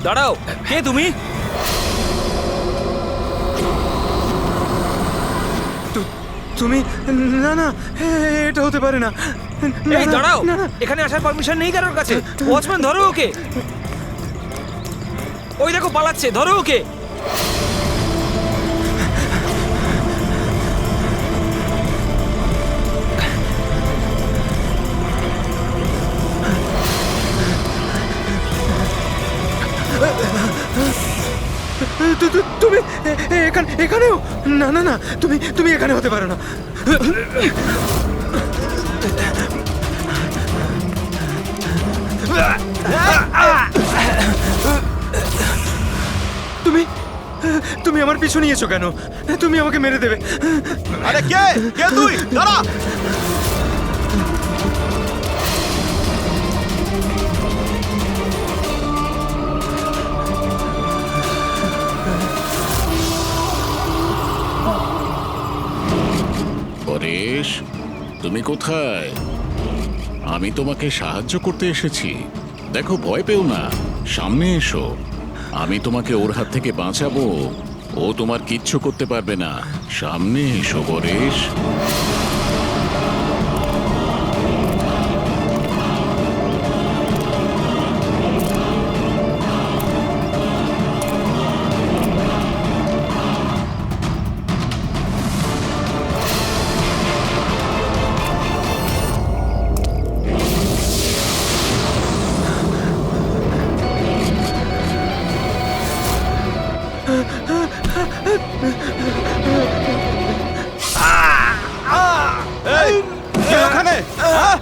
দাঁড়াও, কে তুমি? তুমি? না না, এটা হতে পারে না। এই দাঁড়াও, এখানে আসার পারমিশন নেই কারোর কাছে। ওয়াচম্যান ধরো ওকে। ওই দেখো পালাচ্ছে, ধরো ওকে। তুমি এখানেও? না না না, তুমি এখানে হতে পারো না। তুমি আমার পিছু নিয়েছো কেন? তুমি আমাকে মেরে দেবে। আরে কে কে তুই? দাঁড়া! পরেশ, তুমি কোথায়? আমি তোমাকে সাহায্য করতে এসেছি। দেখো, ভয় পেও না, সামনে এসো। আমি তোমাকে ওর হাত থেকে বাঁচাবো। ও তোমার কিচ্ছু করতে পারবে না। সামনে এসো পরেশ। এই কে ওখানে? হ্যাঁ?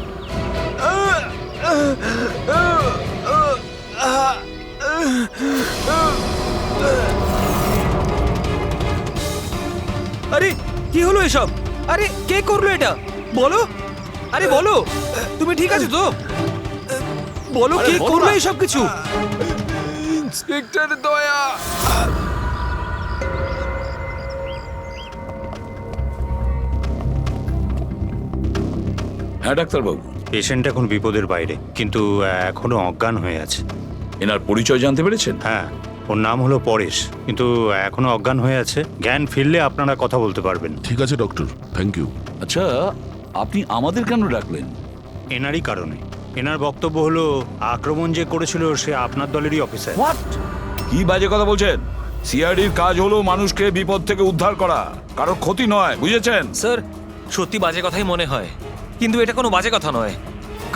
আরে কি হলো এসব? আরে কে করলো এটা? বলো, আরে বলো, তুমি ঠিক আছো তো? বলো কে করলো এসব কিছু? ইন্সপেক্টর দয়া। হ্যাঁ ডাক্তারবাবু, পেশেন্ট এখন বিপদের বাইরে, কিন্তু এখনো অজ্ঞান হয়ে আছে। এনার পরিচয় জানতে পেরেছেন? হ্যাঁ, ওর নাম হলো পরেশ, কিন্তু এখনো অজ্ঞান হয়ে আছে। জ্ঞান ফিরলে আপনারা কথা বলতে পারবেন। ঠিক আছে ডক্টর, থ্যাংক ইউ। আচ্ছা, আপনি আমাদের কেন ডাকলেন? এনারই কারণে। এনার বক্তব্য হলো আক্রমণ যে করেছিল সে আপনার দলেরই অফিসার। হোয়াট? কি বাজে কথা বলছেন? সিআইডির কাজ হলো মানুষকে বিপদ থেকে উদ্ধার করা, কারোর ক্ষতি নয়, বুঝেছেন? স্যার, সত্যি বাজে কথাই মনে হয়, কিন্তু এটা কোনো বাজে কথা নয়,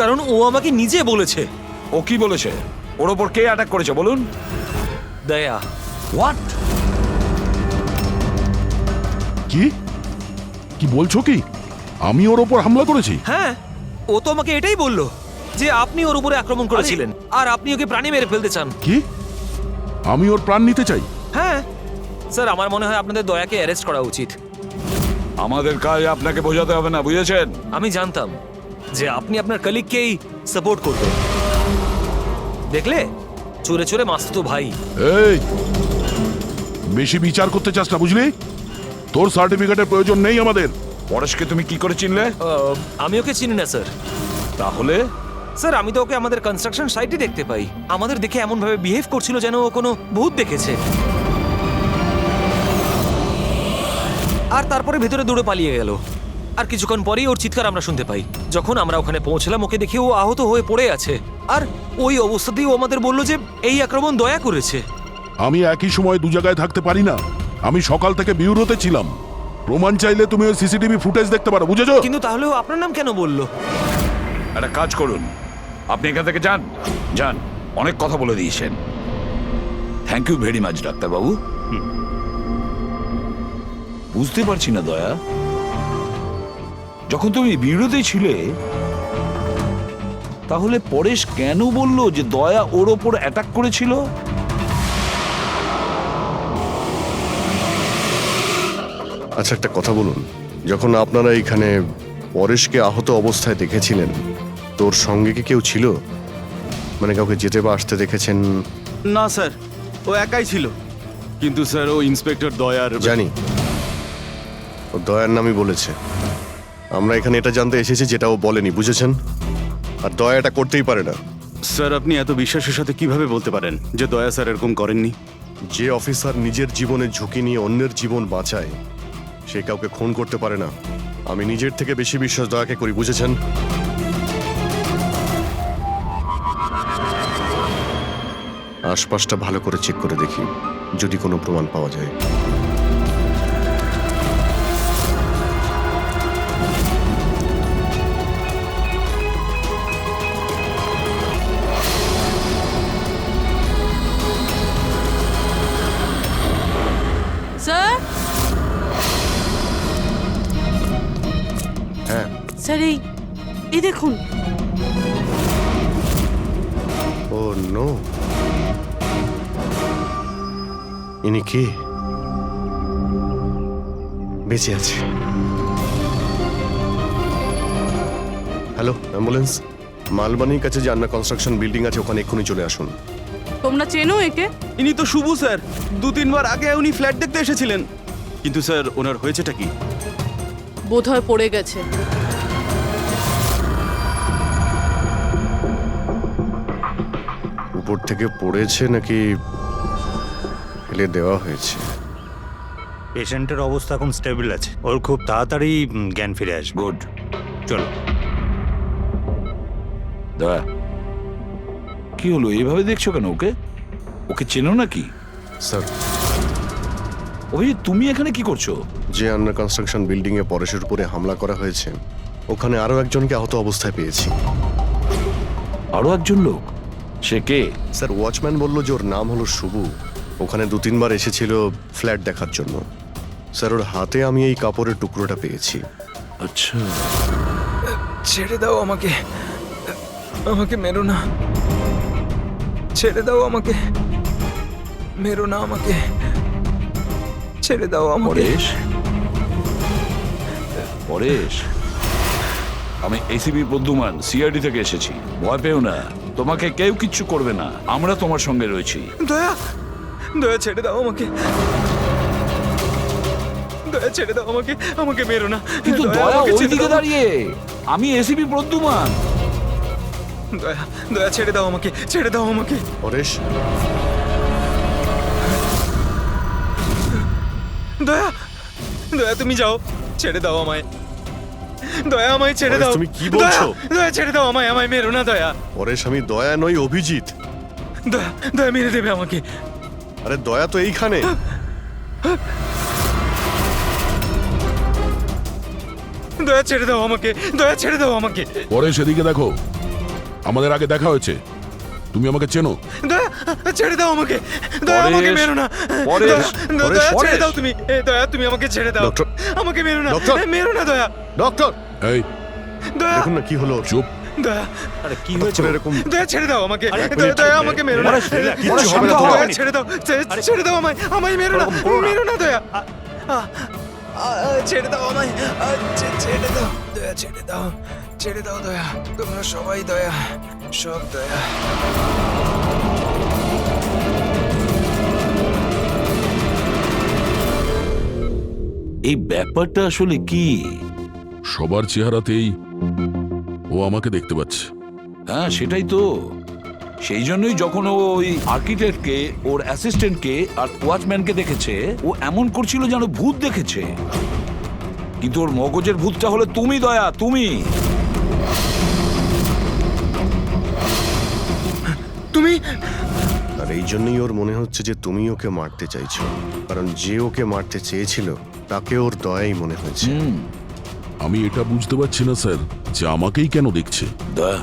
কারণ ও আমাকে নিজে বলেছে। ও কি বলেছে? ওর ওপর কে অ্যাটাক করেছে বলুন? দয়া। হোয়াট? কি কি বলছো? কি আমি ওর ওপর হামলা করেছি? হ্যাঁ, ও তো আমাকে এটাই বললো যে আপনি ওর উপরে আক্রমণ করেছিলেন আর আপনি ওকে প্রাণে মেরে ফেলতে চান। কি? আমি ওর প্রাণ নিতে চাই? হ্যাঁ স্যার, আমার মনে হয় আপনাদের দয়াকে অ্যারেস্ট করা উচিত। আমাদের কাজ আপনাকে বোঝাতে হবে না, বুঝেছেন? আমি জানতাম যে আপনি আপনার কলিগকেই সাপোর্ট করবেন। দেখলে, চোরে চোরে মাসতুতো ভাই। এই, বেশি বিচার করতে চাস না, বুঝলি? তোর সার্টিফিকেটের প্রয়োজন নেই আমাদের। পরেশকে তুমি কি করে চিনলে? আমি ওকে চিনি না স্যার। তাহলে স্যার, আমি তো ওকে আমাদের কনস্ট্রাকশন সাইটে দেখতে পাই। আমাদের দেখে এমন ভাবে বিহেভ করছিল যেন ও কোনো ভূত দেখেছে, আর তারপরে ভেতরে দৌড়ে পালিয়ে গেল। আর কিছুক্ষণ পরেই ওর চিৎকার আমরা শুনতে পাই। যখন আমরা ওখানে পৌঁছলাম, ওকে দেখে ও আহত হয়ে পড়ে আছে, আর ওই অবস্থাতেই ও আমাদের বলল যে এই আক্রমণ দয়া করেছে। আমি একই সময় দু জায়গায় থাকতে পারি না। আমি সকাল থেকে বিউরোতে ছিলাম। প্রমাণ চাইলে তুমি ওই সিসিটিভি ফুটেজ দেখতে পারো, বুঝেছো? কিন্তু তাহলেও আপনার নাম কেন বললো? একটা কাজ করুন, আপনি এখান থেকে যান। যান, অনেক কথা বলে দিয়েছেন। থ্যাংক ইউ ভেরি মাচ ডাক্তারবাবু। বুঝতে পারছি না দয়া, যখন তুমি বিরোধী ছিলে তাহলে পরেশ কেন বলল যে দয়া ওর ওপর অ্যাটাক করেছিল? আচ্ছা, একটা কথা বলুন, যখন আপনারা এখানে পরেশকে আহত অবস্থায় দেখেছিলেন, তোর সঙ্গে কি কেউ ছিল? মানে কাউকে যেতে বা আসতে দেখেছেন? না স্যার, ও একাই ছিল। কিন্তু স্যার, ও ইন্সপেক্টর দয়ার। জানি, ও দয়ার নামই বলেছে। আমরা এখানে এটা জানতে এসেছি যেটা ও বলেনি, বুঝেছেন? আর দয়া এটা করতেই পারে না। স্যার আপনি এত বিশ্বাসের সাথে কিভাবে বলতে পারেন যে দয়া স্যার এরকম করেননি? যে অফিসার নিজের জীবনে ঝুঁকি নিয়ে অন্যের জীবন বাঁচায় সে কাউকে খুন করতে পারে না। আমি নিজের থেকে বেশি বিশ্বাস দয়াকে করি, বুঝেছেন? আশপাশটা ভালো করে চেক করে দেখি যদি কোনো প্রমাণ পাওয়া যায়। স্যার হ্যাঁ, স্যার এই দেখুন। ও নো, ইনি কে? বেঁচে আছে। Hello, ambulance. মালবানির কাছে যে আন্না কনস্ট্রাকশন বিল্ডিং আছে ওখানে এক্ষুনি চলে আসুন। তোমরা চেনো একে? ইনি তো শুভু স্যার, 2-3 বার আগে উনি ফ্ল্যাট দেখতে এসেছিলেন। কিন্তু স্যার ওনার হয়েছেটা কি? বোধহয় পড়ে গেছে। উপর থেকে পড়েছে নাকি ফেলে দেওয়া হয়েছে? পেশেন্টের অবস্থা এখন স্টেবল আছে, ওর খুব তাড়াতাড়ি জ্ঞান ফিরে আসবে। গুড। চলো। দয়া, কি হলো? এইভাবে দেখছো কেন ওকে? ওকে চেনো নাকি? স্যার, অভিজিৎ তুমি এখানে কি করছো? যে আন্ডার কনস্ট্রাকশন বিল্ডিং এ পরেশের উপরে হামলা করা হয়েছে ওখানে আরো একজনকে আহত অবস্থায় পেয়েছি। আরো একজন লোক? সে কে? স্যার, ওয়াচম্যান বলল যে ওর নাম হলো শুভু। ওখানে 2-3 বার এসেছিল ফ্ল্যাট দেখার জন্য। স্যার, ওর হাতে আমি এই কাপড়ের টুকরোটা পেয়েছি। আচ্ছা, ছেড়ে দাও আমাকে, আমাকে মেরো না, ছেড়ে দাও আমাকে, মেরো না আমাকে, ছেড়ে দাও আমাকে। পরেশ, পরেশ, আমি এসিপি প্রদ্যুমান, সিআইডি থেকে এসেছি। ভয় পেও না, তোমাকে কেউ কিচ্ছু করবে না, আমরা তোমার সঙ্গে রয়েছি। দয়া, দয়া ছেড়ে দাও আমাকে, দয়া ছেড়ে দাও আমাকে, আমাকে মেরো না। কিন্তু দয়া, দয়া আমাকে ছেড়ে ওইদিকে দাও। দাঁড়িয়ে, আমি এসিপি প্রদ্যুমান। দয়া, দয়া ছেড়ে দাও আমাকে, ছেড়ে দাও আমাকে। পরেশ, দয়া, দয়া তুমি যাও, ছেড়ে দাও আমায়। দয়া, আমায় ছেড়ে পরেশ, দাও। তুমি কি বলছো? দয়া, দয়া ছেড়ে দাও আমায়, আমায় মেরো না দয়া। পরেশ, আমি দয়া নই, অভিজিৎ। দয়া, দয়া মেরে দেবে আমাকে। আরে দয়া তো এইখানে। দয়া ছেড়ে দাও আমাকে, দয়া ছেড়ে দাও আমাকে। পরে সেদিকে দেখো, আমাদের আগে দেখা হয়েছে, তুমি আমাকে চেনো। দয়া, ছেড়ে দাও আমাকে, দয়া আমাকে পরেশ, মেরো না। পরেশ, দয়া, পরেশ, দয়া ছেড়ে পরেশ। দাও তুমি। দয়া তুমি আমাকে ছেড়ে দাও, ডক্টর, আমাকে মেরো না, ডক্টর। মেরো না দয়া। ডক্টর, এই দয়া, দেখুন না কি হলো ওর। চুপ। দয়া, আরে কি হঠাৎ হয়েছে? করে এরকম দয়া ছেড়ে দাও আমাকে। আরে, দয়া, দয়া আরে, আমাকে মেরো না। পরেশ, কিচ্ছু পরেশ, হবে না দয়া, তোমার। দয়া ছেড়ে দাও, ছেড়ে দাও আমায়, আমায় মেরো না, ওরকম করো না। মেরো না দয়া। ছেড়ে দাও আমায়, ছেড়ে দাও দয়া, ছেড়ে দাও, ছেড়ে দাও দয়া। তোমরা সবাই দয়া, সব দয়া। এই ব্যাপারটা আসলে কি? সবার চেহারাতেই ও আমাকে দেখতে পাচ্ছে। হ্যাঁ সেটাই তো, সেই জন্যই যখন ও ওই আর্কিটেক্টকে, ওর অ্যাসিস্ট্যান্টকে আর ওয়াচম্যানকে দেখেছে, ও এমন করছিল যেন ভূত দেখেছে। কিন্তু ওর মগজের ভূতটা হলো তুমি দয়া, তুমি। তুমি আর এই জন্যই ওর মনে হচ্ছে যে তুমি ওকে মারতে চাইছো, কারণ যে ওকে মারতে চেয়েছিল তাকে ওর দয়াই মনে হয়েছে। আমি এটা বুঝতে পারছি না স্যার যে আমাকেই কেন দেখছে। দয়া,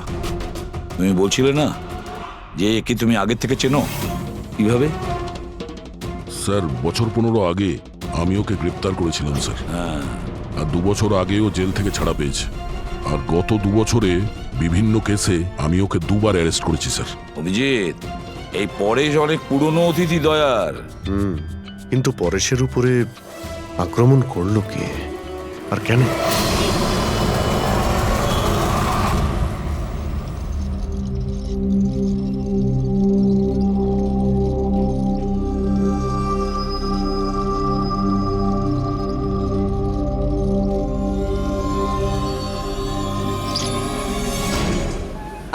তুমি বলছিলে না যে একে তুমি আগের থেকে চেনো? কিভাবে? স্যার, বছর 15 আগে আমি ওকে গ্রেপ্তার করেছিলাম স্যার। আর 2 বছর আগেও জেল থেকে ছাড়া পেয়েছে। আর গত 2 বছরে বিভিন্ন কেসে আমি ওকে 2 বার অ্যারেস্ট করেছি স্যার। অভিজিৎ, এই পরেশ অনেক পুরনো অতিথি দয়ার। কিন্তু পরেশের উপরে আক্রমণ করলো কে আর কেন?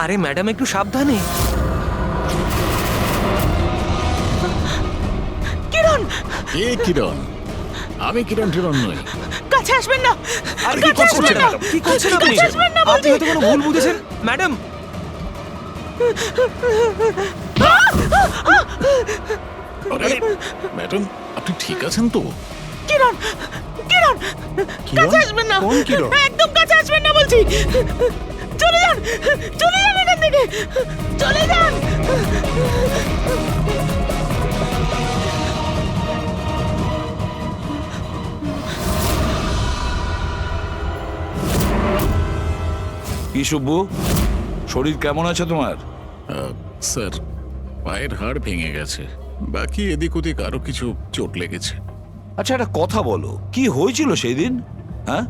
আরে ম্যাডাম একটু সাবধানে। কিরণ, কে কিরণ? আমি কিরণ টিরণ নই। কাছে আসবেন না। আরে কি করছেন ম্যাডাম? কি করছেন আপনি? কাছে আসবেন না আপনি হয়তো কোনো ভুল বুঝেছেন ম্যাডাম। আরে ম্যাডাম, আপনি ঠিক আছেন তো? কিরণ, কিরণ, কাছে আসবেন না। কোন কিরণ? একদম কাছে আসবেন না বলছি। চলে যান, চলে যান এখান থেকে, চলে যান। কি শুভ্বু, শরীর কেমন আছে তোমার? স্যার, পায়ের হাড় ভেঙে গেছে, বাকি এদিক ওদিক আরো কিছু চোট লেগেছে। আচ্ছা একটা কথা বলো, কি হয়েছিল সেই দিন? হ্যাঁ,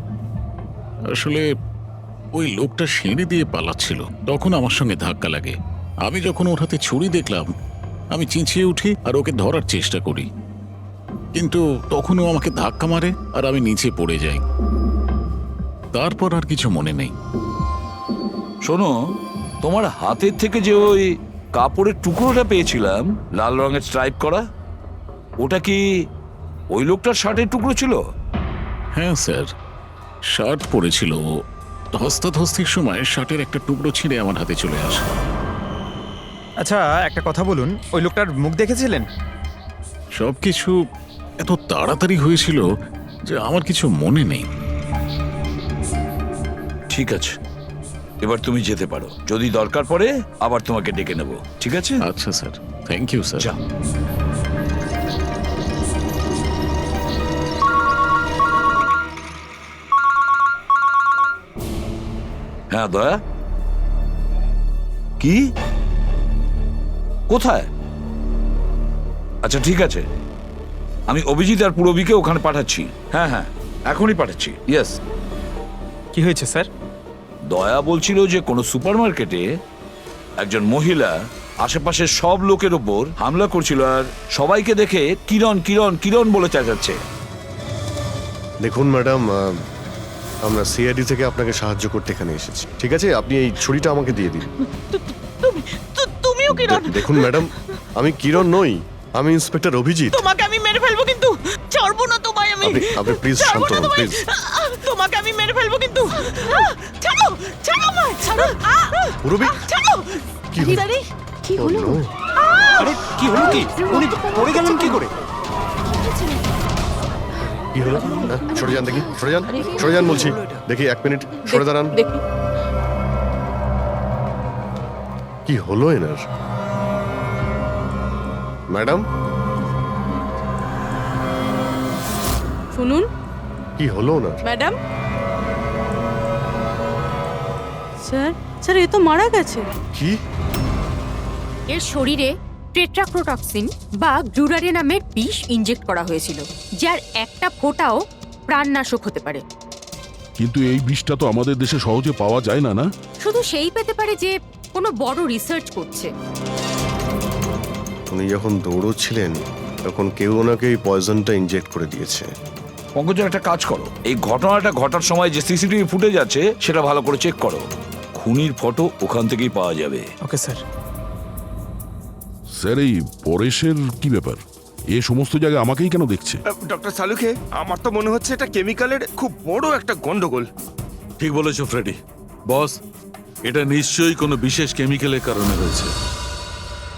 আসলে ওই লোকটা সিঁড়ি দিয়ে পালাচ্ছিল, তখন আমার সঙ্গে ধাক্কা লাগে। আমি যখন ওর হাতে ছুরি দেখলাম, আমি চেঁচিয়ে উঠি আর ওকে ধরার চেষ্টা করি, কিন্তু তখন ও আমাকে ধাক্কা মারে আর আমি নিচে পড়ে যাই। তারপর আর কিছু মনে নেই। শোনো, তোমার হাতের থেকে যে ওই কাপড়ের টুকরোটা পেয়েছিলাম লাল রঙের স্ট্রাইপ করা, ওটা কি ওই লোকটার শার্টের টুকরো ছিল? হ্যাঁ স্যার, শার্ট পরেছিল। ও ধস্তাধস্তির সময় শার্টের একটা টুকরো ছিঁড়ে আমার হাতে চলে আসে। আচ্ছা একটা কথা বলুন, ওই লোকটার মুখ দেখেছিলেন? সবকিছু এত তাড়াতাড়ি হয়েছিল যে আমার কিছু মনে নেই। ঠিক আছে, এবার তুমি যেতে পারো। যদি দরকার পড়ে আবার তোমাকে ডেকে নেব, ঠিক আছে? আচ্ছা স্যার, থ্যাংক ইউ স্যার। যাও। হ্যাঁ দয়া, কি কোথায়? আচ্ছা ঠিক আছে, আমি অভিজিৎ আর পুরবীকে ওখানে পাঠাচ্ছি। হ্যাঁ হ্যাঁ, এখনই পাঠাচ্ছি। ইয়েস। কি হয়েছে স্যার? দয়া বলছিল যে কোনো সুপারমার্কেটে একজন মহিলা আশেপাশের সব লোকের ওপর হামলা করছিল আর সবাইকে দেখে কিরণ কিরণ কিরণ বলে চেঁচাচ্ছে। দেখুন ম্যাডাম, আমরা সিআইডি থেকে আপনাকে সাহায্য করতে এখানে এসেছি। ঠিক আছে, আপনি এই ছুরিটা আমাকে দিয়ে দিন। তুমিও কিরণ? দেখুন ম্যাডাম, আমি কিরণ নই, আমি ইন্সপেক্টর অভিজিৎ। তোমাকে আমি মেরে ফেলবো কিন্তু, ছাড়বো না তোমায় আমি। আপনি প্লিজ ছাড়বো শান্ত না হন তোমায়। প্লিজ। তোমাকে আমি মেরে ফেলবো কিন্তু। ছাড়ো, ছাড়ো আমায়, ছাড়ো। পুরবী, ছাড়ো। কি হলো? কি হলো? Oh, no! আরে কি হলো কি? উনি পড়ে গেলেন কি করে? কি হলো? হ্যাঁ, সরে যান দেখি, সরে যান, সরে যান বলছি। দেখি 1 মিনিট সরে দাঁড়ান। দেখি। কি হলো এনার? ম্যাডাম, শুনুন কি হলো ওনার? ম্যাডাম। স্যার, স্যার এ তো মারা গেছে। কি? এর শরীরে টেট্রাক্রোটক্সিন বা গ্লুরারে নামের বিষ ইনজেক্ট করা হয়েছিল, যার একটা ফোঁটাও প্রাণনাশক হতে পারে। কিন্তু এই বিষটা তো আমাদের দেশে সহজে পাওয়া যায় না, না? শুধু সেই পেতে পারে যে কোনো বড় রিসার্চ করছে। উনি যখন দৌড়চ্ছিলেন তখন কেউ ওনাকে এই পয়জনটা ইনজেক্ট করে দিয়েছে। পঙ্কজ, একটা কাজ করো, এই ঘটনাটা ঘটার সময় যে সিসিটিভি ফুটেজ আছে সেটা ভালো করে চেক করো। খুনির ফটো ওখান থেকেই পাওয়া যাবে। Okay sir. স্যার, এই পরেশের কি ব্যাপার? এ সমস্ত জায়গায় আমাকেই কেন দেখছে? ডক্টর সালুকে, আমার তো মনে হচ্ছে এটা কেমিক্যালের খুব বড় একটা গন্ডগোল। ঠিক বলেছো ফ্রেডি। বস, এটা নিশ্চয়ই কোনো বিশেষ কেমিক্যালের কারণে হয়েছে,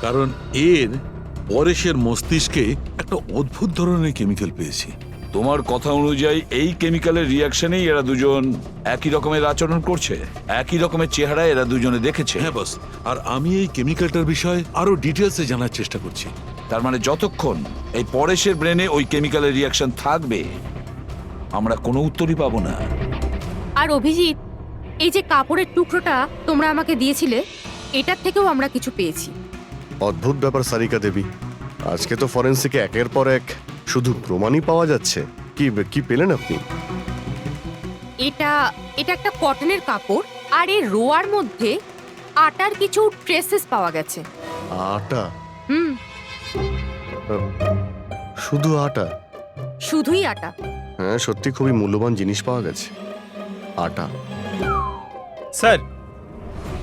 কারণ এর পরেশের মস্তিষ্কে একটা অদ্ভুত ধরনের কেমিক্যাল পেয়েছি। তোমার কথা অনুযায়ী এই কেমিক্যালের রিয়াকশনেই এরা দুজন একই রকমের আচরণ করছে, একই রকমের চেহারা এরা দুজনে দেখেছে। হ্যাঁ বস, আর আমি এই কেমিক্যালটার বিষয়ে আরো ডিটেলসে জানার চেষ্টা করছি। তার মানে যতক্ষণ এই পরেশের ব্রেনে ওই কেমিক্যালের রিয়াকশন থাকবে, আমরা কোনো উত্তরই পাবো না। আর অভিজিৎ, এই যে কাপড়ের টুকরোটা তোমরা আমাকে দিয়েছিলে, এটার থেকেও আমরা কিছু পেয়েছি। অদ্ভুত ব্যাপার সারিকা দেবী, আজকে তো ফরেন্সিকে একের পর এক শুধু প্রমাণই পাওয়া যাচ্ছে। কি কি পেলেন আপনি? এটা একটা কটনের কাপড়, আর এর রোয়ার মধ্যে আটার কিছু ট্রেসেস পাওয়া গেছে। আটা? হুম, শুধু আটা? শুধুই আটা। হ্যাঁ, সত্যি খুবই মূল্যবান জিনিস পাওয়া গেছে, আটা। স্যার,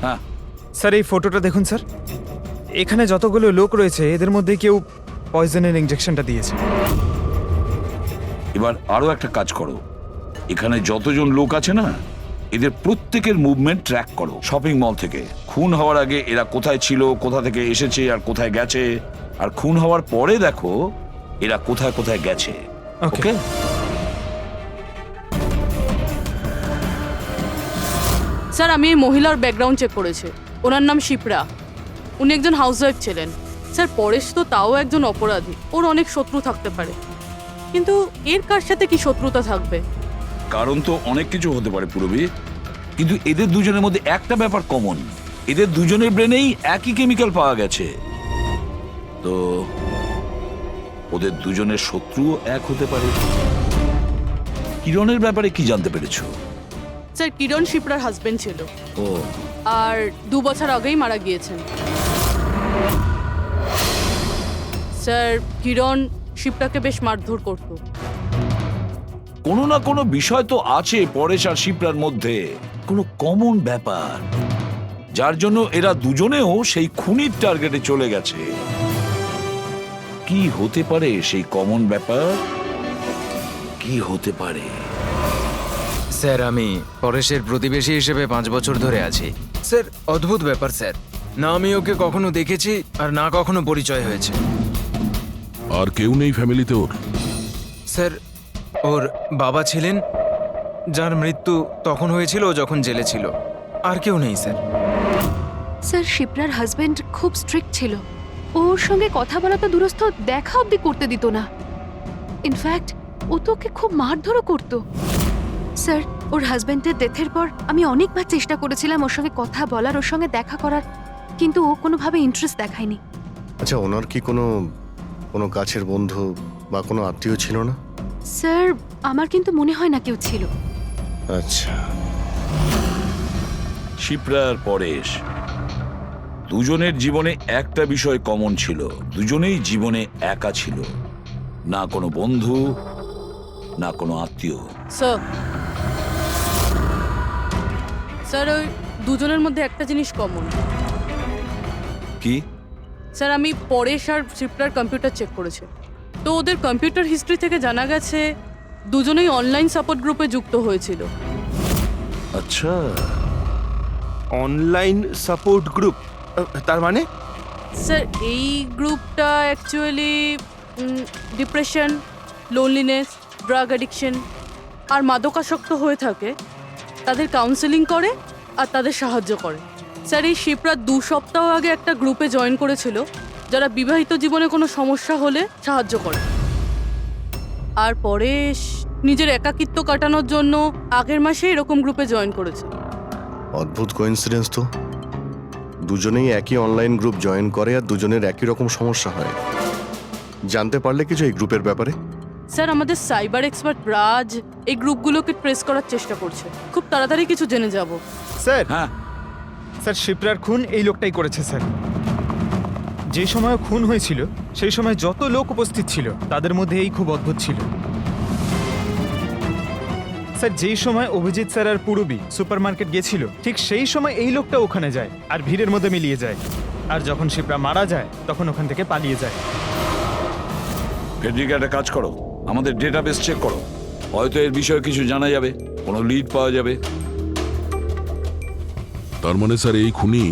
হ্যাঁ স্যার এই ফটোটা দেখুন স্যার, এখানে যতগুলো লোক রয়েছে এদের মধ্যে কেউ পয়জনের ইঞ্জেকশনটা দিয়েছে। এবার আরো একটা কাজ করো, এখানে যতজন লোক আছে না এদের প্রত্যেকের মুভমেন্ট ট্র্যাক করো। শপিং মল থেকে খুন হওয়ার আগে এরা কোথায় ছিল, কোথা থেকে এসেছে আর কোথায় গেছে, আর খুন হওয়ার পরে দেখো এরা কোথায় কোথায় গেছে। ওকে? স্যার আমি এই মহিলার ব্যাকগ্রাউন্ড চেক করেছি। ওনার নাম শিপ্রা, উনি একজন হাউসওয়াইফ ছিলেন। স্যার পরেশ তো তাও একজন অপরাধী, ওর অনেক শত্রু থাকতে পারে, কিন্তু এর কার সাথে কি শত্রুতা থাকবে? কারণ তো অনেক কিছু হতে পারে পুরবী, কিন্তু এদের দুজনের মধ্যে একটা ব্যাপার কমন, এদের দুজনের ব্রেনেই একই কেমিক্যাল পাওয়া গেছে। তো ওদের দুজনের শত্রুও এক হতে পারে। কিরণের ব্যাপারে কি জানতে পেরেছো? স্যার কিরণ শিপ্রার হাজবেন্ড ছিল, ও আর 2 বছর আগেই মারা গিয়েছেন। স্যার কিরণ শিপ্রাকে বেশ মারধর করতো। কোনো না কোনো বিষয় তো আছে পরেশ আর শিপ্রার মধ্যে, কোনো কমন ব্যাপার, যার জন্য এরা দুজনেও সেই খুনির টার্গেটে চলে গেছে। কি হতে পারে সেই কমন ব্যাপার? কি হতে পারে? স্যার আমি পরেশের প্রতিবেশী হিসেবে 5 বছর ধরে আছি। স্যার অদ্ভুত ব্যাপার স্যার, না আমি ওকে কখনো দেখেছি আর না কখনো পরিচয় হয়েছে। আর কেউ নেই ফ্যামিলিতে ওর? স্যার ওর বাবা ছিলেন, যার মৃত্যু তখন হয়েছিল যখন জেলে ছিল। আর কেউ নেই স্যার। স্যার শিপ্রার হাজবেন্ড খুব স্ট্রিক্ট ছিল, ওর সঙ্গে কথা বলা তো দূরস্থ, দেখা অবধি করতে দিত না। ইনফ্যাক্ট ও তো ওকে খুব মারধরও করতো। স্যার ওর হাজবেন্ডের ডেথের পর আমি অনেকবার চেষ্টা করেছিলাম ওর সঙ্গে কথা বলার, ওর সঙ্গে দেখা করার, কিন্তু ও কোনোভাবে ইন্টারেস্ট দেখায়নি। আচ্ছা, ওনার কি কোনো কাছের বন্ধু বা কোনো আত্মীয় ছিল না? স্যার আমার কিন্তু মনে হয় না কেউ ছিল। আচ্ছা, শিপ্রা আর পরেশ দুজনের জীবনে একটা বিষয় কমন ছিল, দুজনেই জীবনে একা ছিল, না কোনো বন্ধু না কোনো আত্মীয়। স্যার ওই দুজনের মধ্যে একটা জিনিস কমন। কি? স্যার আমি পরেশ আর শিপ্রার কম্পিউটার চেক করেছি, তো ওদের কম্পিউটার হিস্ট্রি থেকে জানা গেছে দুজনেই অনলাইন সাপোর্ট গ্রুপে যুক্ত হয়েছিল। আচ্ছা, অনলাইন সাপোর্ট গ্রুপ, তার মানে? স্যার এই গ্রুপটা actually depression, loneliness, drug addiction আর মাদকাসক্ত হয়ে থাকে তাদের কাউন্সেলিং করে আর তাদের সাহায্য করে। স্যার এই শিপ্রা 2 সপ্তাহ আগে একটা গ্রুপে জয়েন করেছিল যারা বিবাহিত জীবনে কোনো সমস্যা হলে সাহায্য করে। আর পরেশ নিজের একাকিত্ব কাটানোর জন্য আগের মাসে এরকম গ্রুপে জয়েন করেছে। অদ্ভুত কোইন্সিডেন্স তো, দুজনেই একই অনলাইন গ্রুপ জয়েন করে আর দুজনের একই রকম সমস্যা হয়। জানতে পারলে কিছু এই গ্রুপের ব্যাপারে? স্যার আমাদের সাইবার এক্সপার্ট রাজ এই গ্রুপগুলোকে ট্রেস করার চেষ্টা করছে, খুব তাড়াতাড়ি কিছু জেনে যাব। স্যার হ্যাঁ স্যার শিপ্রার খুন এই লোকটাই করেছে স্যার। যে সময় খুন হয়েছিল সেই সময় যত লোক উপস্থিত ছিল তাদের মধ্যে এই খুব অদ্ভুত ছিল। স্যার যেই সময় অভিজিৎ স্যার আর পূরবী সুপারমার্কেট গেছিল ঠিক সেই সময় এই লোকটা ওখানে যায় আর ভিড়ের মধ্যে মিলিয়ে যায়, আর যখন শিপ্রা মারা যায় তখন ওখান থেকে পালিয়ে যায়। ফেডরিকা একটা কাজ করো, আমাদের ডেটাবেস চেক করো, হয়তো এর বিষয়ে কিছু জানা যাবে, কোনো লিড পাওয়া যাবে। তার মানে স্যার এই খুনি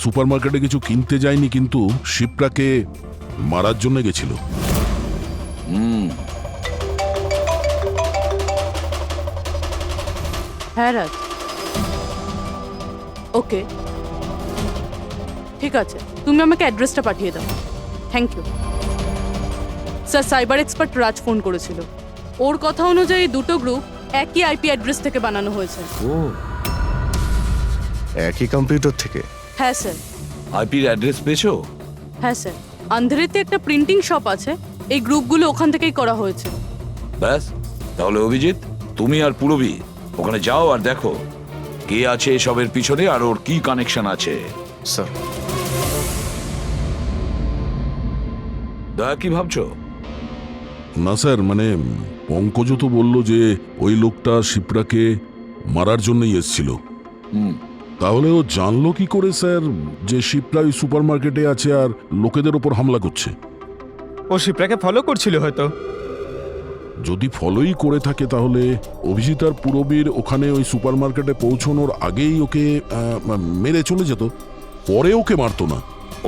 সুপারমার্কেটে কিছু কিনতে যায়নি, কিন্তু শিপ্রাকে মারার জন্য গেছিল। হ্যাঁ রাজ, ওকে ঠিক আছে, তুমি আমাকে অ্যাড্রেসটা পাঠিয়ে দাও। Thank you sir. Cyber expert Raj phone করেছিল, ওর কথা অনুযায়ী 2টো গ্রুপ একই আইপি অ্যাড্রেস থেকে বানানো হয়েছে। ও, একই কম্পিউটার থেকে? হ্যাঁ স্যার। আইপির অ্যাড্রেস পেয়েছো? হ্যাঁ স্যার, আন্ধ্রেতে একটা প্রিন্টিং শপ আছে, এই গ্রুপগুলো ওখান থেকেই করা হয়েছে। ব্যাস, তাহলে অভিজিৎ তুমি আর পূরবী ওখানে যাও আর দেখো কে আছে এসবের পিছনে আর ওর কি কানেকশন আছে। স্যার দয়া, কি ভাবছো? না স্যার, মানে পঙ্কজ তো বলল যে ওই লোকটা শিপ্রাকে মারার জন্যই এসেছিল। তাহলে ও জানলো কি করে স্যার যে শিপ্রা ওই সুপার মার্কেটে আছে আর লোকেদের ওপর হামলা করছে? ও শিপ্রাকে ফলো করছিল হয়তো। যদি ফলোই করে থাকে তাহলে অভিজিৎ আর পুরবীর ওখানে ওই সুপার মার্কেটে পৌঁছানোর আগেই ওকে মেরে চলে যেত, পরে ওকে মারতো না।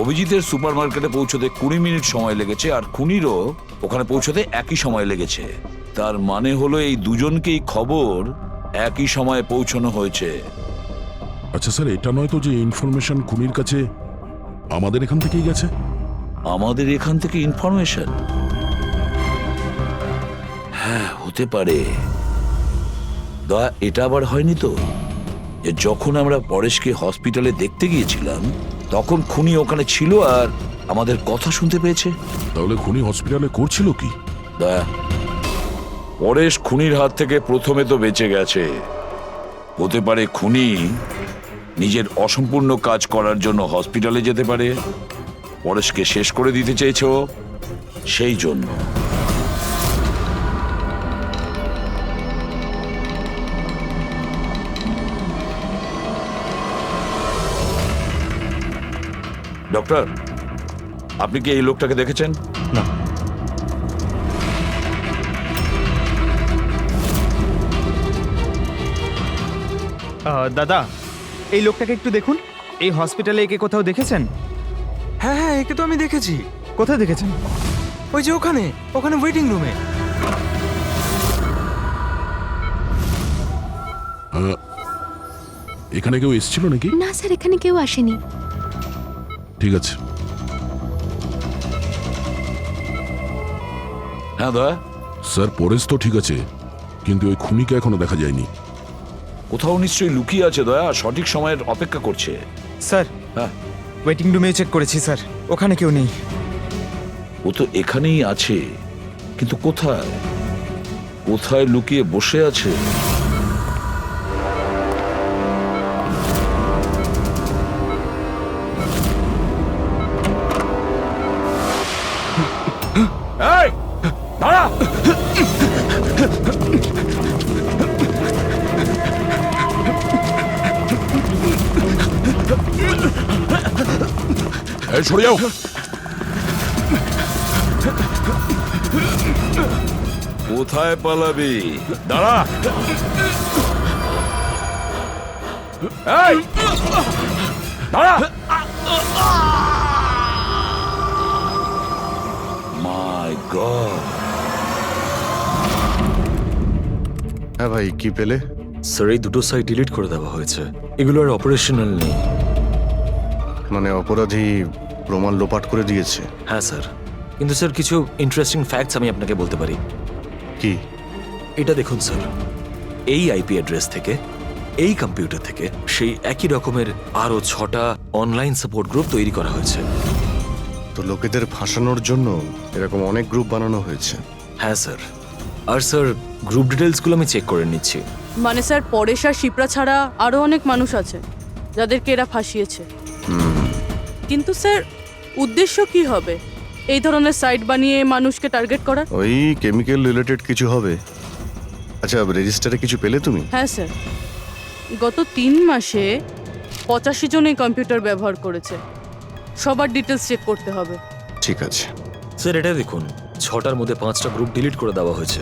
অভিজিতের সুপার মার্কেটে পৌঁছতে 20 মিনিট সময় লেগেছে আর খুনিরও ওখানে পৌঁছতে একই সময় লেগেছে। তার মানে হলো এই দুজনকেই খবর একই সময়ে পৌঁছানো হয়েছে। আচ্ছা স্যার, এটা নয় তো যে ইনফরমেশন খুনির কাছে আমাদের এখান থেকেই গেছে? আমাদের এখান থেকে ইনফরমেশন? হ্যাঁ, হতে পারে। দয়া, এটা আবার হয়নি তো যে যখন আমরা পরেশকে হসপিটালে দেখতে গিয়েছিলাম তখন খুনি ওখানে ছিল আর আমাদের কথা শুনতে পেয়েছে? তাহলে খুনি হসপিটালে করছিল কি? দয়া, পরেশ খুনির হাত থেকে প্রথমে তো বেঁচে গেছে। হতে পারে খুনি নিজের অসম্পূর্ণ কাজ করার জন্য হসপিটালে যেতে পারে, পরেশকে শেষ করে দিতে চেয়েছ সেই জন্য। ডক্টর, আপনি কি এই লোকটাকে দেখেছেন? না। দাদা, এই লোকটাকে একটু দেখুন। এই হসপিটালে একে কোথাও দেখেছেন? হ্যাঁ হ্যাঁ, একে তো আমি দেখেছি। কোথায় দেখেছেন? ওই যে ওখানে ওখানে ওয়েটিং রুমে। এখানে কেউ এসেছিল নাকি? না স্যার, এখানে কেউ আসেনি। ঠিক আছে। হ্যাঁ দয়া, স্যার পরেশ তো ঠিক আছে, কিন্তু ওই খুনিকে এখনো দেখা যায়নি। কোথাও নিশ্চয়ই লুকিয়ে আছে দয়া, সঠিক সময়ের অপেক্ষা করছে। স্যার, হ্যাঁ, ওয়েটিং রুমে চেক করেছি স্যার, ওখানে কেউ নেই। ও তো এখানেই আছে, কিন্তু কোথায় কোথায় লুকিয়ে বসে আছে? এই, দাঁড়া! এই সরে যাও। কোথায় পালাবি? দাঁড়া! এই, দাঁড়া! মাই গড! হ্যাঁ ভাই, কি পেলে? স্যার, এই দুটো সাইট ডিলিট করে দেওয়া হয়েছে। এগুলো আর অপারেশনাল নেই। মানে অপরাধী প্রমাণ লোপাট করে দিয়েছে? হ্যাঁ স্যার, কিন্তু স্যার কিছু ইন্টারেস্টিং ফ্যাক্টস আমি আপনাকে বলতে পারি। কি? এটা দেখুন স্যার, এই আইপি অ্যাড্রেস থেকে, এই কম্পিউটার থেকে সেই একই রকমের আরও 6টা অনলাইন সাপোর্ট গ্রুপ তৈরি করা হয়েছে। তো লোকেদের ফাঁসানোর জন্য এরকম অনেক গ্রুপ বানানো হয়েছে? হ্যাঁ স্যার, আর স্যার গ্রুপ ডিটেলসগুলো আমি চেক করে নিচ্ছি। মানে স্যার, পরেশ আর শিপ্রা ছাড়া আরও অনেক মানুষ আছে যাদেরকে এরা ফাঁসিয়েছে। কিন্তু স্যার, উদ্দেশ্য কি হবে এই ধরনের সাইট বানিয়ে মানুষকে টার্গেট করার? ওই কেমিক্যাল রিলেটেড কিছু হবে। আচ্ছা, রেজিস্টারে কিছু পেলে তুমি? হ্যাঁ স্যার, গত 3 মাসে 85 জন এই কম্পিউটার ব্যবহার করেছে। সবার ডিটেলস চেক করতে হবে। ঠিক আছে স্যার, এটা দেখুন, 6টার মধ্যে 5টা গ্রুপ ডিলিট করে দেওয়া হয়েছে,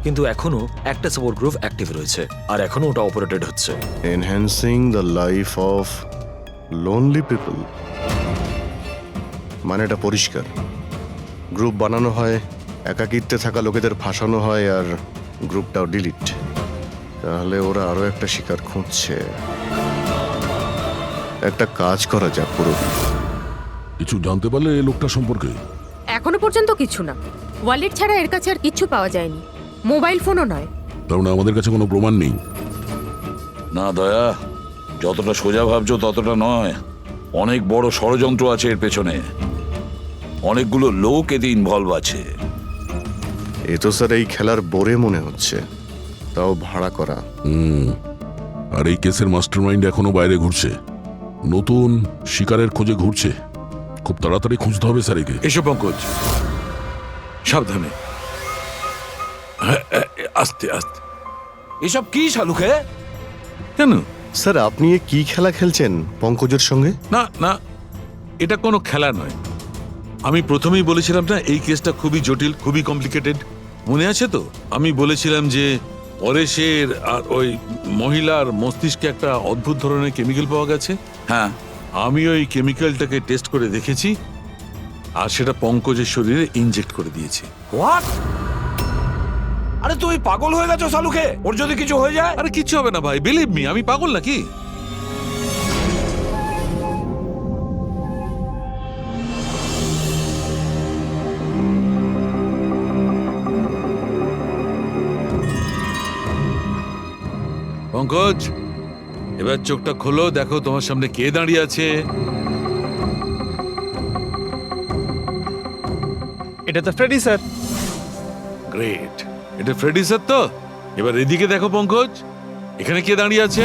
কিন্তু এখনো একটা সাপোর্ট গ্রুপ অ্যাক্টিভ রয়েছে আর এখনো ওটা অপারেটেড হচ্ছে। Enhancing the life of lonely people, মানে এটা পরিষ্কার। গ্রুপ বানানো হয়, একাকিত্বে থাকা লোকেদের ফাঁসানো হয়, আর গ্রুপটাও ডিলিট। তাহলে ওরা আরো একটা শিকার খুঁজছে। একটা কাজ করা যাক পুরো। কিছু জানতে পারলে এই লোকটা সম্পর্কে? এখনো পর্যন্ত কিছু না। ওয়ালেট ছাড়া এর কাছে আর কিচ্ছু পাওয়া যায়নি, মোবাইল ফোনও নয়। তার মানে আমাদের কাছে কোনো প্রমাণ নেই? না দয়া, যতটা সোজা ভাবছো ততটা নয়। অনেক বড় ষড়যন্ত্র আছে এর পেছনে, অনেকগুলো লোক এতে ইনভলভ আছে। এ তো স্যার এই খেলার বোরে মনে হচ্ছে, তাও ভাড়া করা। আর এই কেসের মাস্টারমাইন্ড এখনো বাইরে ঘুরছে, নতুন শিকারের খোঁজে ঘুরছে। খুব তাড়াতাড়ি খুঁজতে হবে স্যার একে। এসো পঙ্কজ, সাবধানে, আস্তে আস্তে। এসব কি শালুকে? কেন, স্যার আপনি এ কি খেলা খেলছেন পঙ্কজের সঙ্গে? না না, এটা কোনো খেলা নয়। আমি প্রথমেই বলেছিলাম না এই কেসটা খুবই জটিল, খুবই কমপ্লিকেটেড। মনে আছে তো? আমি বলেছিলাম যে পরেশের আর ওই মহিলার মস্তিষ্কে একটা অদ্ভুত ধরনের কেমিক্যাল পাওয়া গেছে। হ্যাঁ, আমি ওই কেমিক্যালটাকে টেস্ট করে দেখেছি আর সেটা পঙ্কজের শরীরে ইনজেক্ট করে দিয়েছি। হোয়াট? আরে তুমি পাগল হয়ে গেছো সালুকে? ওর যদি কিছু হয়ে যায়? আরে কিচ্ছু হবে না ভাই, বিলিভ মি, আমি পাগল নাকি? পঙ্কজ, এবার চোখটা খোলো, দেখো তোমার সামনে কে দাঁড়িয়ে আছে। এটা তো ফ্রেডি স্যার। গ্রেট, এটা ফ্রেডি স্যার তো? এবার এদিকে দেখো পঙ্কজ, এখানে কে দাঁড়িয়ে আছে?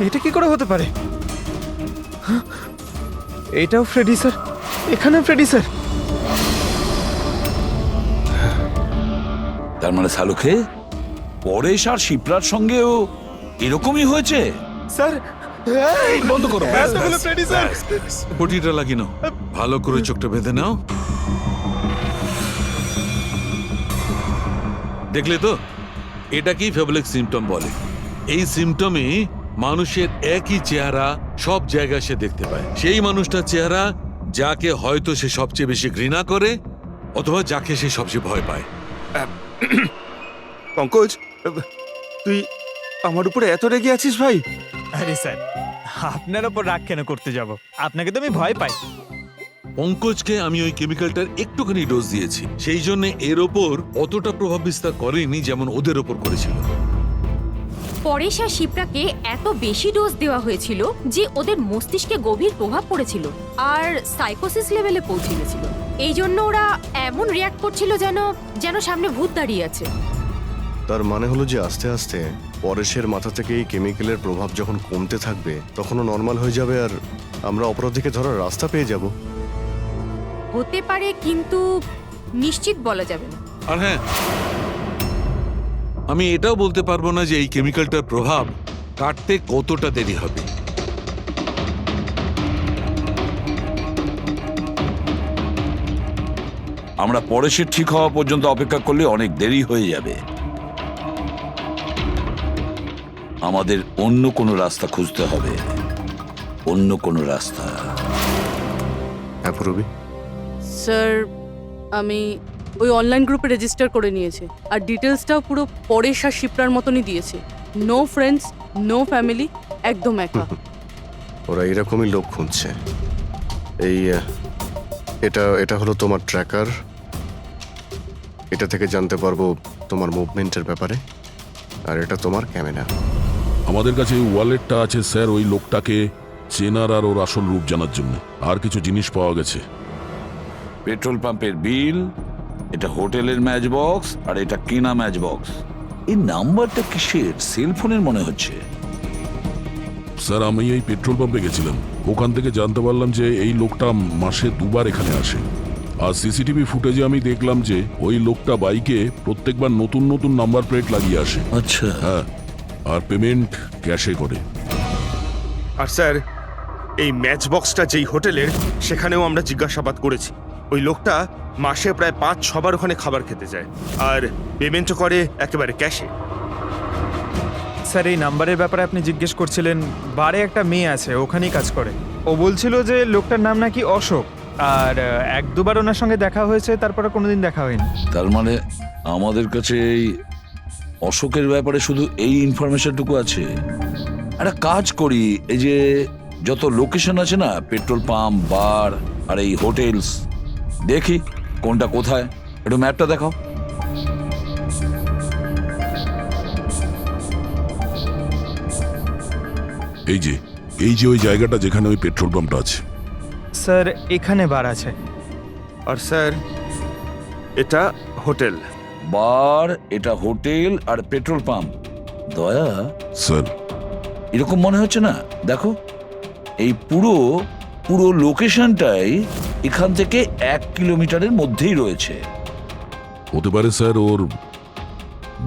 এটা কি করে হতে পারে? এটাও ফ্রেডি স্যার, এখানেও ফ্রেডি স্যার। তার মানে সালুকে পরেশ আর শিপ্রার সঙ্গেও এরকমই হয়েছে? স্যার বন্ধ করো। এতগুলো ফ্রেডি স্যার। পটিটা লাগিয়ে নাও, ভালো করে চোখটা বেঁধে নাও। দেখলে তো, এটাকেই ফেবলিক সিমটম বলে। এই সিমটমে মানুষের একই চেহারা সব জায়গায় সে দেখতে পায়। সেই মানুষটার চেহারা যাকে হয়তো সে সবচেয়ে বেশি ঘৃণা করে অথবা যাকে সে সবচেয়ে ভয় পায়। পঙ্কজ, তুই আমার উপরে এত রেগে আছিস ভাই? আরে স্যার, আপনার ওপর রাগ কেন করতে যাব? আপনাকে তো আমি ভয় পাই। পঙ্কজকে আমি ওই কেমিক্যালটার একটুখানি ডোজ দিয়েছি, সেই জন্য এর ওপর অতটা প্রভাব বিস্তার করেনি যেমন ওদের ওপর করেছিল। পরেশ আর শিপ্রাকে এত বেশি ডোজ দেওয়া হয়েছিল যে ওদের মস্তিষ্কে গভীর প্রভাব পড়েছিল আর সাইকোসিস লেভেলে পৌঁছে গেছিল। এই জন্য ওরা এমন রিয়াক্ট করছিল যেন যেন সামনে ভূত দাঁড়িয়ে আছে। তার মানে হলো যে আস্তে আস্তে পরেশের মাথা থেকে এই কেমিক্যালের প্রভাব যখন কমতে থাকবে তখনও নর্মাল হয়ে যাবে আর আমরা অপরাধীকে ধরার রাস্তা পেয়ে যাব। হতে পারে, কিন্তু নিশ্চিত বলা যাবে না। আর হ্যাঁ, আমি এটাও বলতে পারবো না যে এই কেমিক্যালটার প্রভাব কাটতে কতটা দেরি হবে। আমরা পরেশের ঠিক হওয়া পর্যন্ত অপেক্ষা করলে অনেক দেরি হয়ে যাবে। আমাদের অন্য কোনো রাস্তা খুঁজতে হবে, অন্য কোনো রাস্তা। হ্যাঁ পূরবী, স্যার আমি ওই অনলাইন গ্রুপে রেজিস্টার করে নিয়েছি আর ডিটেলসটাও পুরো পরেশ আর শিপ্রার মতনই দিয়েছি। নো ফ্রেন্ডস, নো ফ্যামিলি, একদম একা। ওরা এরকমই লোক খুঁজছে। এই এটা এটা হলো তোমার ট্র্যাকার। এটা থেকে জানতে পারবো তোমার মুভমেন্টের ব্যাপারে। আর এটা তোমার ক্যামেরা। আমাদের কাছে এই ওয়ালেটটা আছে স্যার, ওই লোকটাকে চেনার আর ওর আসল রূপ জানার জন্য। আর কিছু জিনিস পাওয়া গেছে। পেট্রোল পাম্পের বিল, এটা হোটেলের ম্যাচ বক্স, আর এটা কেনা ম্যাচ বক্স। এই নাম্বারটা কিসের? সেলফোনের মনে হচ্ছে। স্যার আমি এই পেট্রোল পাম্পে গেছিলাম, ওখান থেকে জানতে পারলাম যে এই লোকটা মাসে 2 বার এখানে আসে। আর সিসিটিভি ফুটেজে আমি দেখলাম যে ওই লোকটা বাইকে প্রত্যেকবার নতুন নতুন নাম্বার প্লেট লাগিয়ে আসে। আচ্ছা, হ্যাঁ, আর পেমেন্ট ক্যাশে করে। আর স্যার, এই ম্যাচ বক্সটা যেই হোটেলের, সেখানেও আমরা জিজ্ঞাসাবাদ করেছি। ওই লোকটা মাসে প্রায় 5-6 বার ওখানে খাবার খেতে যায় আর পেমেন্টও করে একেবারে ক্যাশে। স্যার এই নাম্বারের ব্যাপারে আপনি জিজ্ঞেস করছিলেন, বারে একটা মেয়ে আছে ওখানেই কাজ করে। ও বলছিল যে লোকটার নাম নাকি অশোক, আর 1-2 বার ওনার সঙ্গে দেখা হয়েছে, তারপরে কোনোদিন দেখা হয়নি। তার মানে আমাদের কাছে এই অশোকের ব্যাপারে শুধু এই ইনফরমেশনটুকু আছে। একটা কাজ করি, এই যে যত লোকেশন আছে না, পেট্রোল পাম্প, বার আর এই হোটেলস, দেখি কোনটা কোথায়। একটু ম্যাপটা দেখাও। এই যে ওই জায়গাটা যেখানে ওই পেট্রোল পাম্পটা আছে। স্যার এখানে বার আছে। আর স্যার এটা হোটেল। বার, এটা হোটেল আর পেট্রোল পাম্প। দয়া স্যার এরকম মনে হচ্ছে না? দেখো, এই পুরো পুরো লোকেশনটাই এখান থেকে 1 কিলোমিটারের মধ্যেই রয়েছে। হতে পারে স্যার ওর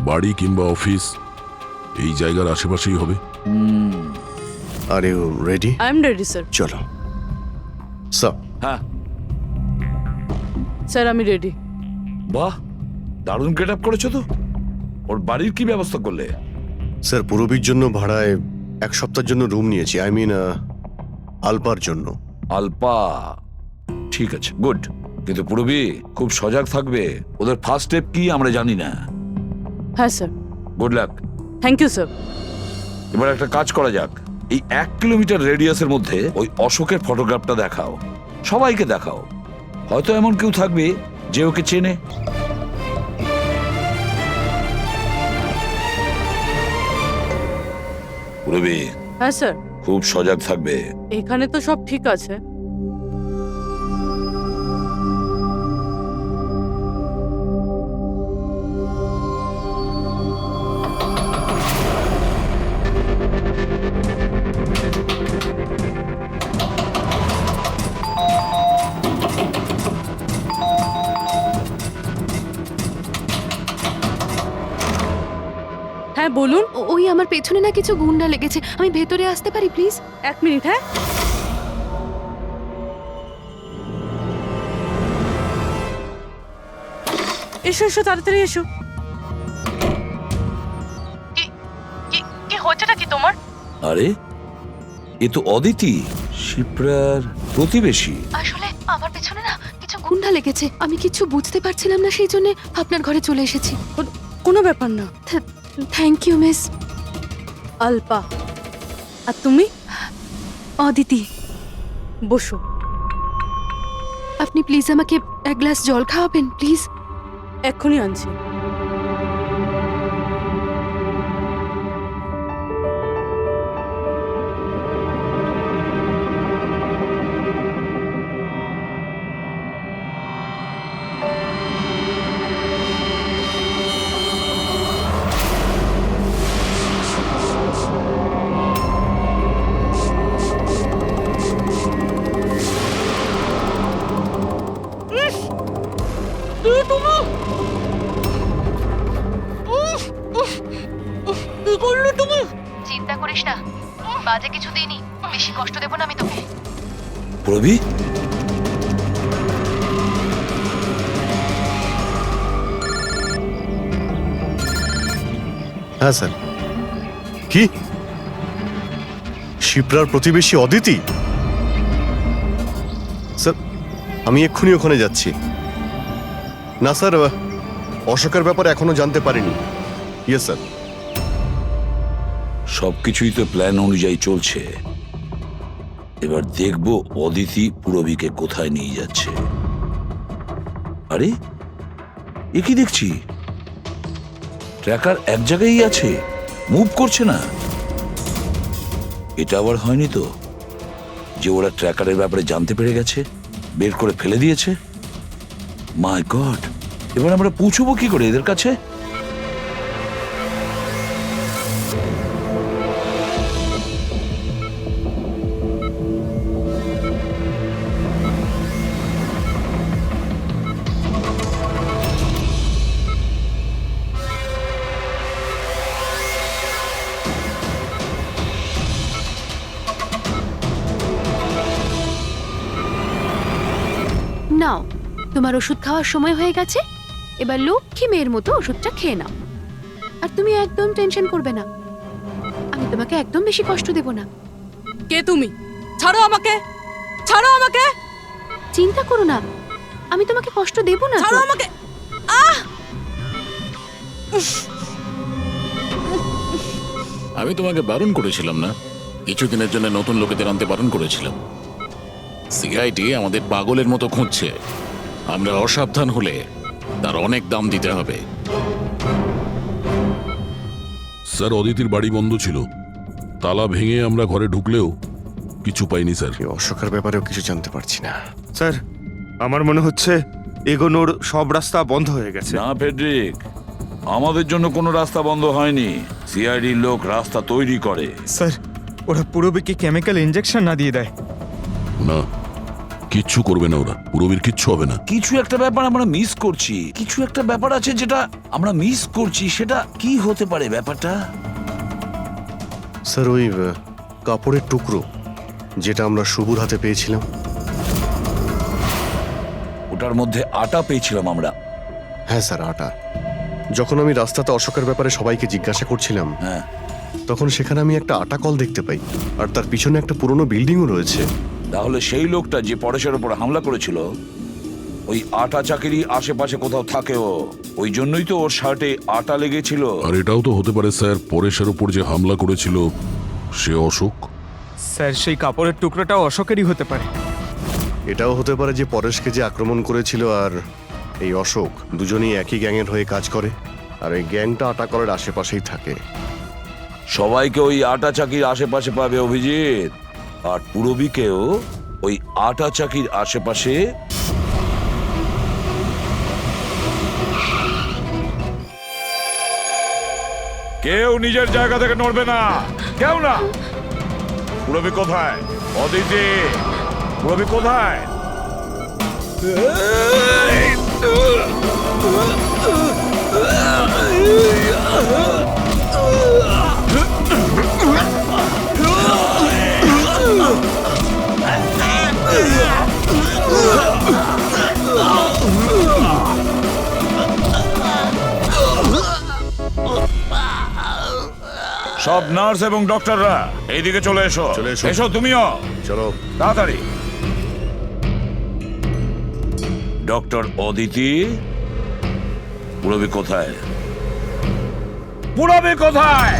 বাড়ি কিংবা অফিস এই জায়গার আশেপাশেই হবে। Are you ready? I am ready sir. চলো স্যার। হ্যাঁ, স্যার আমি রেডি। বাহ, দারুণ গেট আপ করেছো তো। ওর বাড়ির কি ব্যবস্থা করলে? স্যার পূরবীর জন্য ভাড়ায় 1 সপ্তাহের জন্য রুম নিয়েছি, আই মিন আলপার জন্য। আলপা, ঠিক আছে, গুড। কিন্তু পূরবী খুব সজাগ থাকবে। ওদের ফার্স্ট স্টেপ কি আমরা জানি না। হ্যাঁ sir. Good luck. Thank you sir. এবার একটা কাজ করা যাক, এই 1 কিলোমিটার রেডিয়াসের মধ্যে ওই অশোকের ফটোগ্রাফটা দেখাও, সবাইকে দেখাও। হয়তো এমন কেউ থাকবে যে ওকে চেনে। পূরবী হ্যাঁ স্যার। খুব সজাগ থাকবে। এখানে তো সব ঠিক আছে। হ্যাঁ বলুন। ওই আমার পেছনে না কিছু গুন্ডা লেগেছে, আমি ভেতরে আসতে পারি প্লিজ? 1 মিনিট। হ্যাঁ এসো এসো, তাড়াতাড়ি এসো। কি হচ্ছেটা কি তোমার? আরে এ তো অদিতি, শিপ্রার প্রতিবেশী। আসলে আমার পেছনে না কিছু গুন্ডা লেগেছে, আমি কিছু বুঝতে পারছিলাম না, সেই জন্য আপনার ঘরে চলে এসেছি। কোনো ব্যাপার না। Thank you miss. আলপা। আর তুমি? অদিতি। বসো। আপনি প্লিজ আমাকে 1 গ্লাস জল খাওয়াবেন প্লিজ? এক্ষুনি আনছি। চিন্তা করিস না, বাজে কিছু দিইনি, বেশি কষ্ট দেব না আমি তোকে। পূরবী, হ্যাঁ স্যার। কি শিপ্রার প্রতিবেশী অদিতি? স্যার আমি এক্ষুনি ওখানে যাচ্ছি। না স্যার, অশোকের ব্যাপারে এখনো জানতে পারিনি। Yes sir. সবকিছুই তো প্ল্যান অনুযায়ী চলছে। এবার দেখব অদিতি পূরবীকে কোথায় নিয়ে যাচ্ছে। আরে এ কি দেখছি, ট্র্যাকার এক জায়গায় আছে, মুভ করছে না। এটা আবার হয়নি তো যে ওরা ট্র্যাকারের ব্যাপারে জানতে পেরে গেছে, বের করে ফেলে দিয়েছে? মাই গড, এবার আমরা পৌঁছবো কি করে এদের কাছে? নাও, তোমার ওষুধ খাওয়ার সময় হয়ে গেছে, এবার লক্ষ্মী মেয়ের মতো ওষুধটা খেয়ে নাও। আর তুমি একদম টেনশন করবে না, আমি তোমাকে একদম বেশি কষ্ট দেব না। কে তুমি? ছাড়ো আমাকে, ছাড়ো আমাকে। চিন্তা করো না, আমি তোমাকে কষ্ট দেব না। ছাড়ো আমাকে। আহ! আমি তোমাকে বারণ করেছিলাম না? কিছুদিনের জন্য নতুন লোকেদের আনতে বারণ করেছিলাম। সিআইডি আমাদের পাগলের মতো খুঁজছে। আমরা অসাবধান হলে তার অনেক দাম দিতে হবে। স্যার অদিতির বাড়ি বন্ধ ছিল, তালা ভেঙে আমরা ঘরে ঢুকলেও কিছু পাইনি স্যার। অশোকের ব্যাপারেও কিছু জানতে পারছি না স্যার। আমার মনে হচ্ছে এগোনোর সব রাস্তা বন্ধ হয়ে গেছে। না ফেডরিক, আমাদের জন্য কোনো রাস্তা বন্ধ হয়নি। সিআইডির লোক রাস্তা তৈরি করে। স্যার ওরা পূরবীকে কেমিক্যাল ইনজেকশন না দিয়ে দেয়? না, কিচ্ছু করবে না ওরা, পুরবীর কিচ্ছু হবে না। কিছু একটা ব্যাপার আমরা মিস করছি, কিছু একটা ব্যাপার আছে যেটা আমরা মিস করছি। সেটা কি হতে পারে ব্যাপারটা? স্যার ওই কাপড়ের টুকরো যেটা আমরা শুভর হাতে পেয়েছিলাম। ওটার মধ্যে আটা পেয়েছিলাম আমরা। হ্যাঁ স্যার, আটা। যখন আমি রাস্তাতে অশোকের ব্যাপারে সবাইকে জিজ্ঞাসা করছিলাম, হ্যাঁ, তখন সেখানে আমি একটা আটা কল দেখতে পাই, আর তার পিছনে একটা পুরনো বিল্ডিংও রয়েছে। তাহলে সেই লোকটা যে পরেশের উপর হামলা করেছিল, ওই আটা চাকিরই আশেপাশে কোথাও থাকে ও। ওই জন্যই তো ওর শার্টে আটা লেগেছিল। আর এটাও তো হতে পারে স্যার, পরেশের উপর যে হামলা করেছিল সে অশোক। স্যার সেই কাপড়ের টুকরোটাও অশোকেরই হতে পারে। এটাও হতে পারে যে পরেশকে যে আক্রমণ করেছিল আর এই অশোক দুজনেই একই গ্যাংয়ের হয়ে কাজ করে, আর এই গ্যাংটা আটা কলের আশেপাশেই থাকে। সবাইকে ওই আটা চাকির আশেপাশে পাবে অভিজিৎ, আর পুরবীকেও ওই আটা চাকির আশেপাশে। কেউ নিজের জায়গা থেকে নড়বে না, কেউ না। পুরবী কোথায়? অদিতি, পুরবী কোথায়? সব নার্স এবং ডক্টররা এইদিকে চলে এসো। চলে এসো। এসো তুমিও, চলো তাড়াতাড়ি। ডক্টর অদিতি, পুরবী কোথায়? পুরবী কোথায়?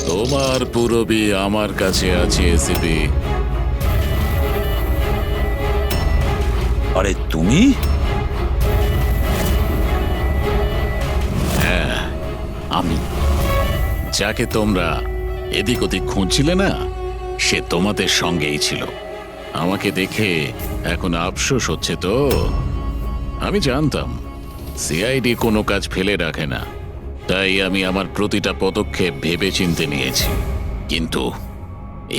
তোমার পুরবী আমার কাছে আছে এসিপি। আরে তুমি? আমি, যাকে তোমরা এদিক ওদিক খুঁজছিলে না, সে তোমাদের সঙ্গেই ছিল। আমাকে দেখে এখন আফসোস হচ্ছে তো? আমি জানতাম সিআইডি কোনো কাজ ফেলে রাখে না, তাই আমি আমার প্রতিটা পদক্ষেপ ভেবে চিন্তে নিয়েছি। কিন্তু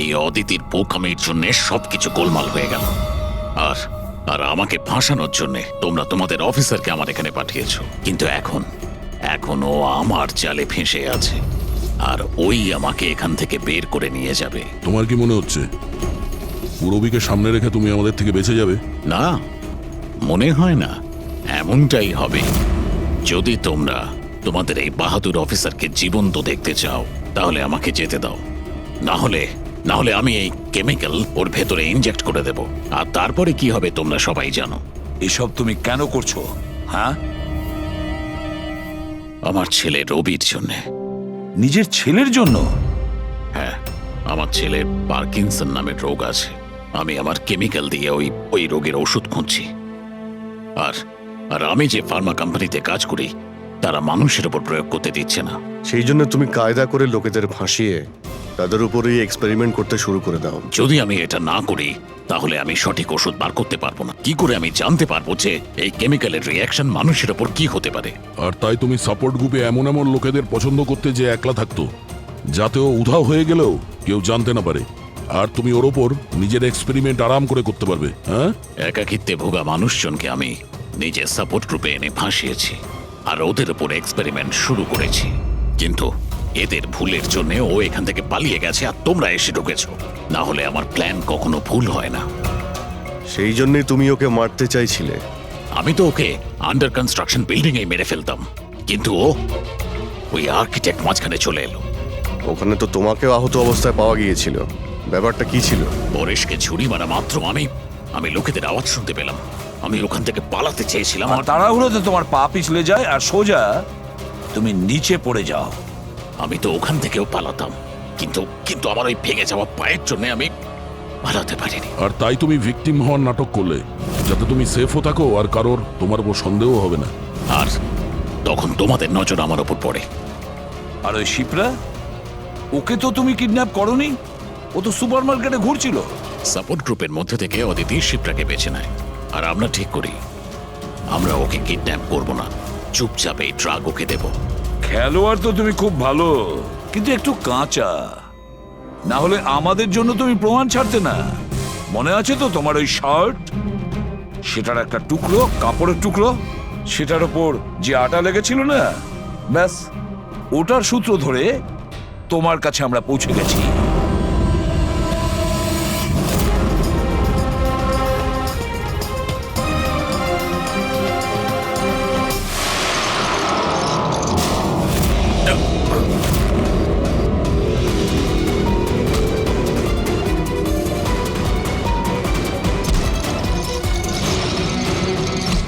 এই অদিতির বোকামির জন্য সবকিছু গোলমাল হয়ে গেল। আর আর আমাকে ফাঁসানোর জন্য তোমরা তোমাদের অফিসারকে আমার এখানে পাঠিয়েছো। কিন্তু এখন ও আমার জালে ফেঁসে আছে, আর ওই আমাকে এখান থেকে বের করে নিয়ে যাবে। তোমার কি মনে হচ্ছে পুরবীকে সামনে রেখে তুমি আমাদের থেকে বেঁচে যাবে? না, মনে হয় না। এমনটাই হবে। যদি তোমরা তোমাদের এই বাহাদুর অফিসারকে জীবন্ত দেখতে চাও, তাহলে আমাকে যেতে দাও। না হলে আমি এই কেমিক্যাল ওর ভেতরে ইনজেক্ট করে দেব, আর তারপরে কি হবে তোমরা সবাই জানো। এসব তুমি কেন করছো? হ্যাঁ, আমার ছেলে রবির জন্য। নিজের ছেলের জন্য? হ্যাঁ, আমার ছেলের পার্কিনসন নামের রোগ আছে। আমি আমার কেমিক্যাল দিয়ে ওই রোগের ওষুধ খুঁজছি। আর আমি যে ফার্মা কোম্পানিতে কাজ করি, তারা মানুষের উপর প্রয়োগ করতে দিচ্ছে না। সেই জন্য তুমি কায়দা করে লোকেদের ভাসিয়ে তাদের উপরেই এক্সপেরিমেন্ট করতে শুরু করে দাও। যদি আমি এটা না করি, তাহলে আমি সঠিক ওষুধ বার করতে পারবো না। কি করে আমি জানতে পারবো যে এই কেমিক্যালের রিঅ্যাকশন মানুষের উপর কি হতে পারে? আর তাই তুমি সাপোর্ট গ্রুপে এমন এমন লোকেদের পছন্দ করতে যে একলা থাকতো, যাতে ও উধাও হয়ে গেলেও কেউ জানতে না পারে, আর তুমি ওর ওপর নিজের এক্সপেরিমেন্ট আরাম করে করতে পারবে। হ্যাঁ, একাকিত্বে ভোগা মানুষজনকে আমি নিজের সাপোর্ট গ্রুপে এনে ফাঁসিয়েছি, আর ওদের উপর এক্সপেরিমেন্ট শুরু করেছি। কিন্তু এদের ভুলের জন্য ও এখান থেকে পালিয়ে গেছে, আর তোমরা এসে ঢুকেছো। না হলে আমার প্ল্যান কখনো ভুল হয় না। সেই জন্যই তুমি ওকে মারতে চাইছিলে। আমি তো ওকে আন্ডার কনস্ট্রাকশন বিল্ডিং এ মেরে ফেলতাম, কিন্তু ওই আর্কিটেক্ট মাঝখানে চলে এলো। ওখানে তো তোমাকেও আহত অবস্থায় পাওয়া গিয়েছিল। ব্যাপারটা কি ছিল? পরেশকে ছুরি মারা মাত্র আমি লোকেদের আওয়াজ শুনতে পেলাম। আমি ওখান থেকে পালাতে চেয়েছিলাম, আমার তাড়াহুড়োতে তোমার পা পিছলে যায় আর সোজা তুমি নিচে পড়ে যাও। আমি তো ওখান থেকেও পালাতাম, কিন্তু আমার ওই ভেঙে যাওয়া পায়ের জন্য আমি পালাতে পারিনি। আর তাই তুমি ভিকটিম হওয়ার নাটক করলে, যাতে তুমি সেফও থাকো আর কারোর তোমার উপর সন্দেহ হবে না। আর তখন তোমাদের নজর আমার উপর পড়ে। আর ওই শিপ্রা, ওকে তো তুমি কিডন্যাপ করোনি, ও তো সুপার মার্কেটে ঘুরছিল। সাপোর্ট গ্রুপের মধ্যে থেকে অদিতি শিপ্রাকে বেছে নেয়, আর আমরা ঠিক করি আমরা ওকে কিডন্যাপ করব না, চুপচাপ এই ট্রাক ওকে দেব। খেলোয়াড় তো তুমি খুব ভালো, কিন্তু একটু কাঁচা। না হলে আমাদের জন্য তুমি প্রমাণ ছাড়তে না। মনে আছে তো তোমার ওই শার্ট, সেটার একটা টুকরো, কাপড়ের টুকরো, সেটার ওপর যে আটা লেগেছিল না, ব্যাস ওটার সূত্র ধরে তোমার কাছে আমরা পৌঁছে গেছি।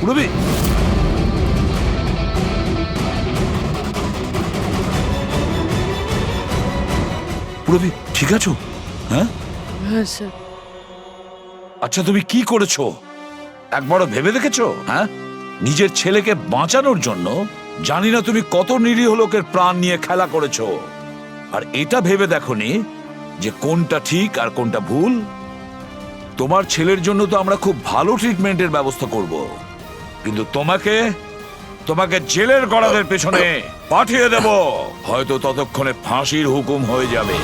রবি, রবি ঠিক আছো? হ্যাঁ হ্যাঁ স্যার। আচ্ছা, তুমি কি করেছো একবারও ভেবে দেখেছো? হ্যাঁ, নিজের ছেলেকে বাঁচানোর জন্য জানি না তুমি কত নিরীহ লোকের প্রাণ নিয়ে খেলা করেছো, আর এটা ভেবে দেখোনি যে কোনটা ঠিক আর কোনটা ভুল। তোমার ছেলের জন্য তো আমরা খুব ভালো ট্রিটমেন্টের ব্যবস্থা করব, কিন্তু তোমাকে জেলের গড়াদের পেছনে পাঠিয়ে দেব। হয়তো ততক্ষণে ফাঁসির হুকুম হয়ে যাবে।